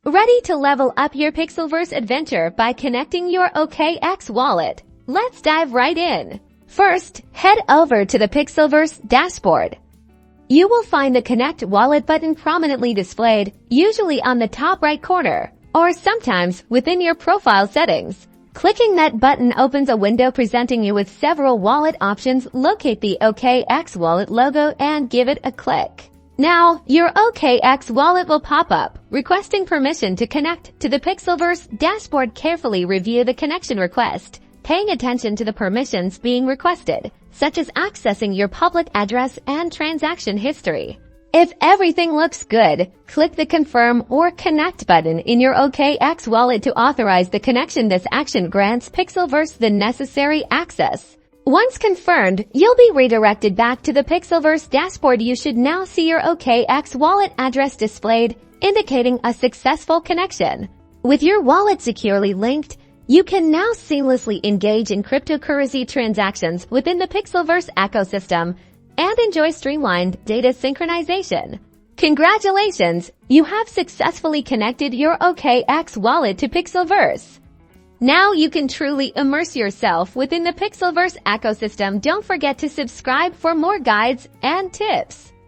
Ready to level up your PixelVerse adventure by connecting your OKX Wallet? Let's dive right in. First, head over to the PixelVerse Dashboard. You will find the Connect Wallet button prominently displayed, usually on the top right corner, or sometimes within your profile settings. Clicking that button opens a window presenting you with several wallet options. Locate the OKX Wallet logo and give it a click. Now, your OKX Wallet will pop up, requesting permission to connect to the PixelVerse Dashboard. Carefully review the connection request, paying attention to the permissions being requested, such as accessing your public address and transaction history. If everything looks good, click the Confirm or Connect button in your OKX Wallet to authorize the connection. This action grants PixelVerse the necessary access. Once confirmed, you'll be redirected back to the PixelVerse Dashboard. You should now see your OKX Wallet address displayed, indicating a successful connection. With your wallet securely linked, you can now seamlessly engage in cryptocurrency transactions within the PixelVerse ecosystem and enjoy streamlined data synchronization. Congratulations! You have successfully connected your OKX Wallet to PixelVerse. Now you can truly immerse yourself within the PixelVerse ecosystem. Don't forget to subscribe for more guides and tips.